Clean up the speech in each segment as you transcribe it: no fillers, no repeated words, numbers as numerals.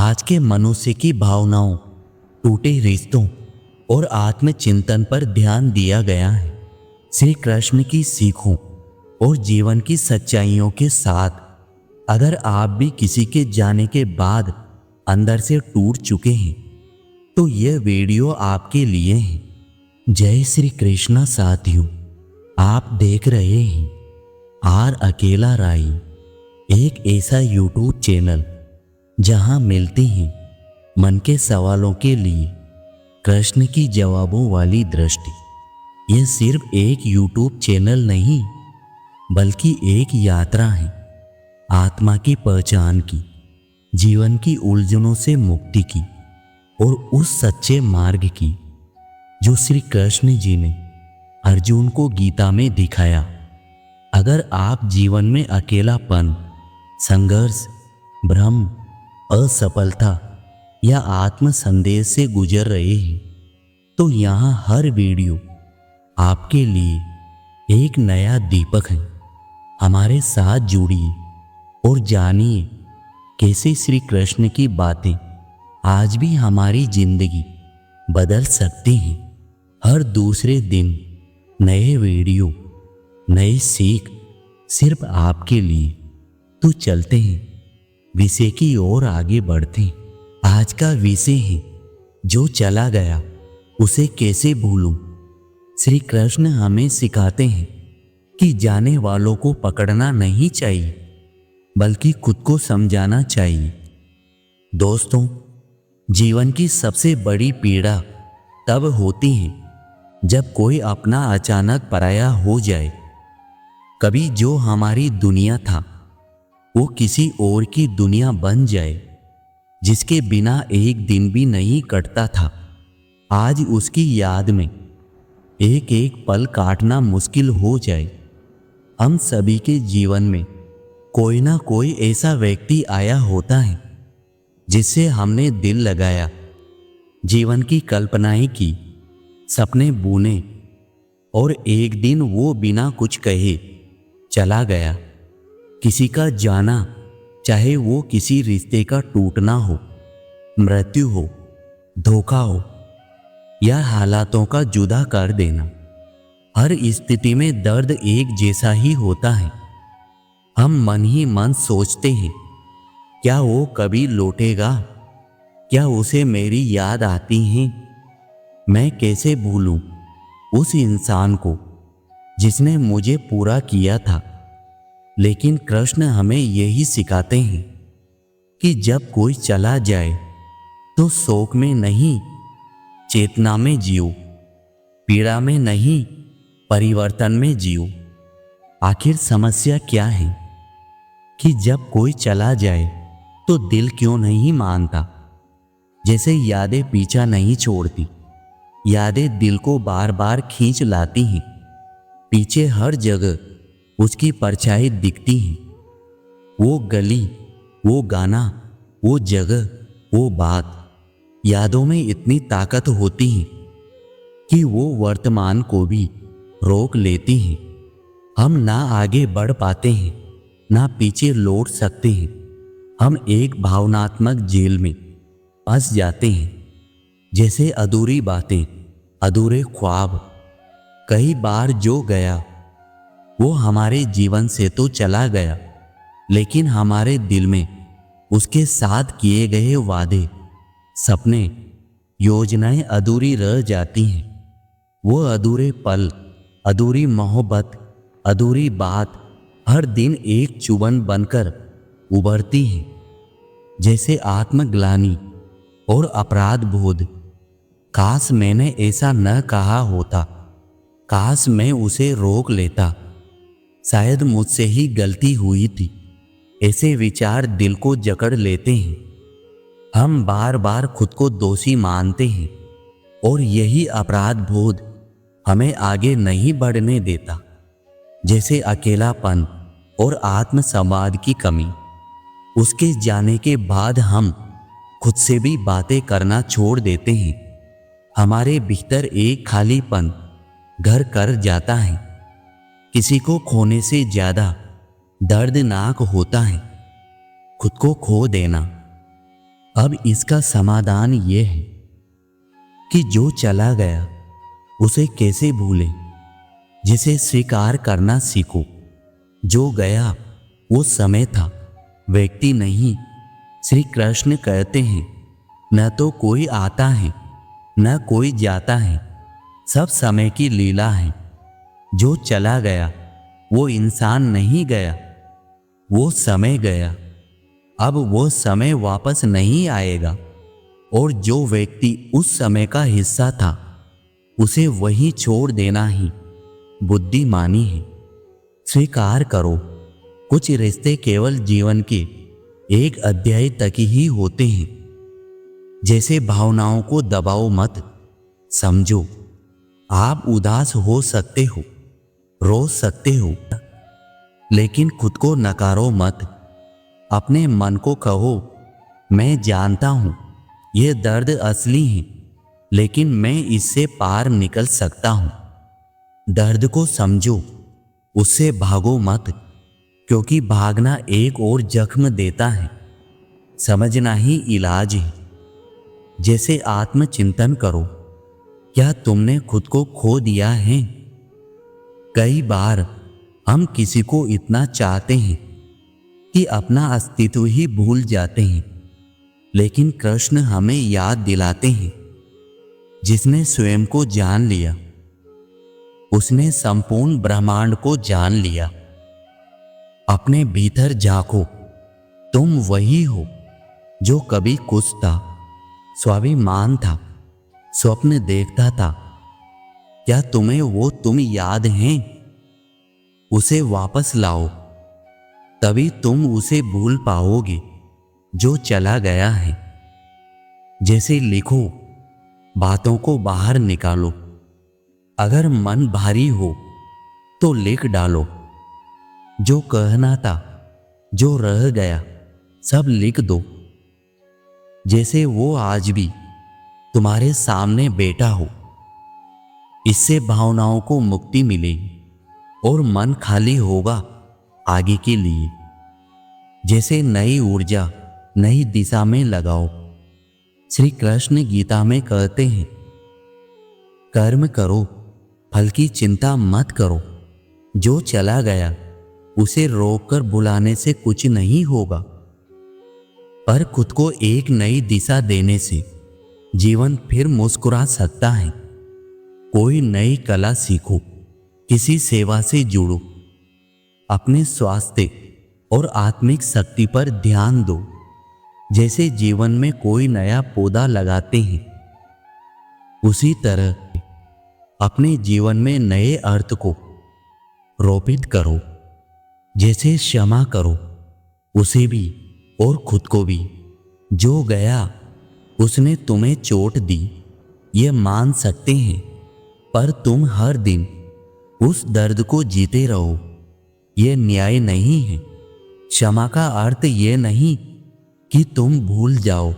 आज के मनुष्य की भावनाओं, टूटे रिश्तों और आत्मचिंतन पर ध्यान दिया गया है। श्री कृष्ण की सीखों और जीवन की सच्चाइयों के साथ अगर आप भी किसी के जाने के बाद अंदर से टूट चुके हैं तो यह वीडियो आपके लिए है। जय श्री कृष्ण साथियों, आप देख रहे हैं आर अकेला राई, एक ऐसा यूट्यूब चैनल जहां मिलती हैं मन के सवालों के लिए कृष्ण की जवाबों वाली दृष्टि। यह सिर्फ एक यूट्यूब चैनल नहीं बल्कि एक यात्रा है आत्मा की पहचान की, जीवन की उलझनों से मुक्ति की और उस सच्चे मार्ग की जो श्री कृष्ण जी ने अर्जुन को गीता में दिखाया। अगर आप जीवन में अकेलापन, संघर्ष, भ्रम, असफलता या आत्म संदेश से गुजर रहे हैं तो यहाँ हर वीडियो आपके लिए एक नया दीपक है। हमारे साथ जुड़िए और जानिए कैसे श्री कृष्ण की बातें आज भी हमारी जिंदगी बदल सकती हैं। हर दूसरे दिन नए वीडियो, नई सीख सिर्फ आपके लिए। तो चलते हैं विषय की ओर आगे बढ़ते हैं। आज का विषय है जो चला गया उसे कैसे भूलूं। श्री कृष्ण हमें सिखाते हैं कि जाने वालों को पकड़ना नहीं चाहिए बल्कि खुद को समझाना चाहिए। दोस्तों, जीवन की सबसे बड़ी पीड़ा तब होती है जब कोई अपना अचानक पराया हो जाए। कभी जो हमारी दुनिया था वो किसी और की दुनिया बन जाए, जिसके बिना एक दिन भी नहीं कटता था। आज उसकी याद में एक एक पल काटना मुश्किल हो जाए। हम सभी के जीवन में कोई ना कोई ऐसा व्यक्ति आया होता है जिससे हमने दिल लगाया, जीवन की कल्पनाएं की, सपने बुने और एक दिन वो बिना कुछ कहे चला गया। किसी का जाना, चाहे वो किसी रिश्ते का टूटना हो, मृत्यु हो, धोखा हो या हालातों का जुदा कर देना, हर स्थिति में दर्द एक जैसा ही होता है। हम मन ही मन सोचते हैं, क्या वो कभी लौटेगा? क्या उसे मेरी याद आती है? मैं कैसे भूलूं उस इंसान को जिसने मुझे पूरा किया था। लेकिन कृष्ण हमें यही सिखाते हैं कि जब कोई चला जाए तो शोक में नहीं, चेतना में जियो, पीड़ा में नहीं, परिवर्तन में जियो। आखिर समस्या क्या है कि जब कोई चला जाए तो दिल क्यों नहीं मानता? जैसे यादें पीछा नहीं छोड़ती, यादें दिल को बार बार खींच लाती हैं। पीछे हर जगह उसकी परछाई दिखती है। वो गली, वो गाना, वो जगह, वो बात, यादों में इतनी ताकत होती है कि वो वर्तमान को भी रोक लेती है। हम ना आगे बढ़ पाते हैं, ना पीछे लौट सकते हैं। हम एक भावनात्मक जेल में फंस जाते हैं, जैसे अधूरी बातें, अधूरे ख्वाब। कई बार जो गया वो हमारे जीवन से तो चला गया, लेकिन हमारे दिल में उसके साथ किए गए वादे, सपने, योजनाएं अधूरी रह जाती हैं। वो अधूरे पल, अधूरी मोहब्बत, अधूरी बात हर दिन एक चुभन बनकर उभरती हैं। जैसे आत्मग्लानि और अपराध बोध। काश मैंने ऐसा न कहा होता, काश मैं उसे रोक लेता, शायद मुझसे ही गलती हुई थी। ऐसे विचार दिल को जकड़ लेते हैं। हम बार बार खुद को दोषी मानते हैं और यही अपराध बोध हमें आगे नहीं बढ़ने देता। जैसे अकेलापन और आत्मसंवाद की कमी। उसके जाने के बाद हम खुद से भी बातें करना छोड़ देते हैं। हमारे भीतर एक खालीपन घर कर जाता है। किसी को खोने से ज्यादा दर्दनाक होता है खुद को खो देना। अब इसका समाधान ये है कि जो चला गया उसे कैसे भूलें, जिसे स्वीकार करना सीखो। जो गया वो समय था, व्यक्ति नहीं। श्री कृष्ण कहते हैं, न तो कोई आता है न कोई जाता है, सब समय की लीला है। जो चला गया वो इंसान नहीं गया, वो समय गया। अब वो समय वापस नहीं आएगा, और जो व्यक्ति उस समय का हिस्सा था उसे वहीं छोड़ देना ही बुद्धिमानी है। स्वीकार करो, कुछ रिश्ते केवल जीवन के एक अध्याय तक ही होते हैं। जैसे भावनाओं को दबाओ मत। समझो, आप उदास हो सकते हो, रो सकते हो, लेकिन खुद को नकारो मत। अपने मन को कहो, मैं जानता हूं यह दर्द असली है, लेकिन मैं इससे पार निकल सकता हूं। दर्द को समझो, उससे भागो मत, क्योंकि भागना एक और जख्म देता है। समझना ही इलाज है। जैसे आत्मचिंतन करो, क्या तुमने खुद को खो दिया है? कई बार हम किसी को इतना चाहते हैं कि अपना अस्तित्व ही भूल जाते हैं, लेकिन कृष्ण हमें याद दिलाते हैं, जिसने स्वयं को जान लिया उसने संपूर्ण ब्रह्मांड को जान लिया। अपने भीतर झांको, तुम वही हो जो कभी कुछ था, स्वाभिमान था, स्वप्न देखता था। क्या तुम्हें वो तुम याद हैं? उसे वापस लाओ, तभी तुम उसे भूल पाओगे जो चला गया है। जैसे लिखो, बातों को बाहर निकालो। अगर मन भारी हो तो लिख डालो। जो कहना था, जो रह गया, सब लिख दो। जैसे वो आज भी तुम्हारे सामने बैठा हो। इससे भावनाओं को मुक्ति मिलेगी और मन खाली होगा आगे के लिए। जैसे नई ऊर्जा नई दिशा में लगाओ। श्री कृष्ण गीता में कहते हैं, कर्म करो, फल की चिंता मत करो। जो चला गया उसे रोककर बुलाने से कुछ नहीं होगा, पर खुद को एक नई दिशा देने से जीवन फिर मुस्कुरा सकता है। कोई नई कला सीखो, किसी सेवा से जुड़ो, अपने स्वास्थ्य और आत्मिक शक्ति पर ध्यान दो। जैसे जीवन में कोई नया पौधा लगाते हैं, उसी तरह अपने जीवन में नए अर्थ को रोपित करो। जैसे क्षमा करो, उसे भी और खुद को भी। जो गया उसने तुम्हें चोट दी, ये मान सकते हैं, पर तुम हर दिन उस दर्द को जीते रहो, ये न्याय नहीं है। क्षमा का अर्थ ये नहीं कि तुम भूल जाओ,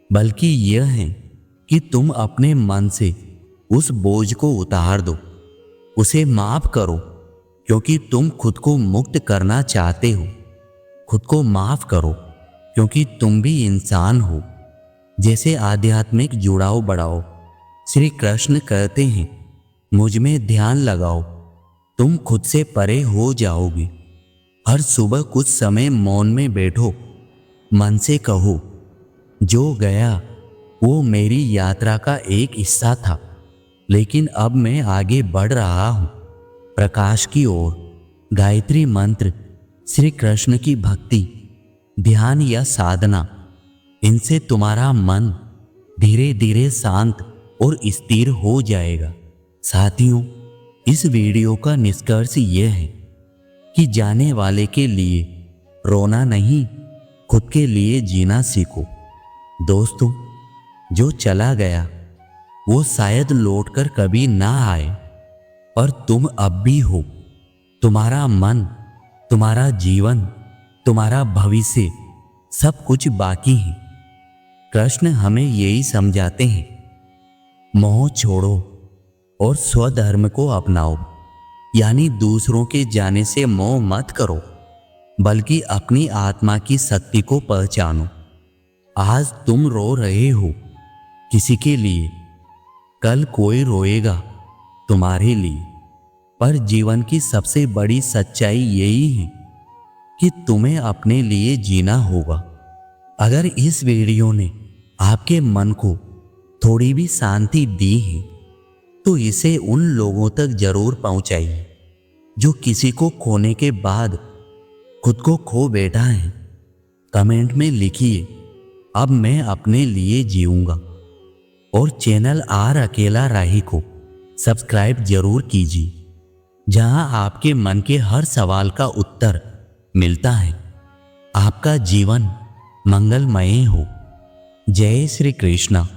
बल्कि यह है कि तुम अपने मन से उस बोझ को उतार दो। उसे माफ करो, क्योंकि तुम खुद को मुक्त करना चाहते हो। खुद को माफ करो, क्योंकि तुम भी इंसान हो। जैसे आध्यात्मिक जुड़ाव बढ़ाओ। श्री कृष्ण कहते हैं, मुझ में ध्यान लगाओ, तुम खुद से परे हो जाओगे। हर सुबह कुछ समय मौन में बैठो, मन से कहो, जो गया वो मेरी यात्रा का एक हिस्सा था, लेकिन अब मैं आगे बढ़ रहा हूं, प्रकाश की ओर। गायत्री मंत्र, श्री कृष्ण की भक्ति, ध्यान या साधना, इनसे तुम्हारा मन धीरे धीरे शांत और स्थिर हो जाएगा। साथियों, इस वीडियो का निष्कर्ष यह है कि जाने वाले के लिए रोना नहीं, खुद के लिए जीना सीखो। दोस्तों, जो चला गया वो शायद लौटकर कभी ना आए, पर तुम अब भी हो। तुम्हारा मन, तुम्हारा जीवन, तुम्हारा भविष्य, सब कुछ बाकी है। कृष्ण हमें यही समझाते हैं, मोह छोड़ो और स्वधर्म को अपनाओ। यानी दूसरों के जाने से मोह मत करो, बल्कि अपनी आत्मा की शक्ति को पहचानो। आज तुम रो रहे हो किसी के लिए, कल कोई रोएगा तुम्हारे लिए। पर जीवन की सबसे बड़ी सच्चाई यही है कि तुम्हें अपने लिए जीना होगा। अगर इस वीडियो ने आपके मन को थोड़ी भी शांति दी है तो इसे उन लोगों तक जरूर पहुंचाइए जो किसी को खोने के बाद खुद को खो बैठा है। कमेंट में लिखिए, अब मैं अपने लिए जीऊंगा। और चैनल आर अकेला राही को सब्सक्राइब जरूर कीजिए, जहां आपके मन के हर सवाल का उत्तर मिलता है। आपका जीवन मंगलमय हो। जय श्री कृष्णा।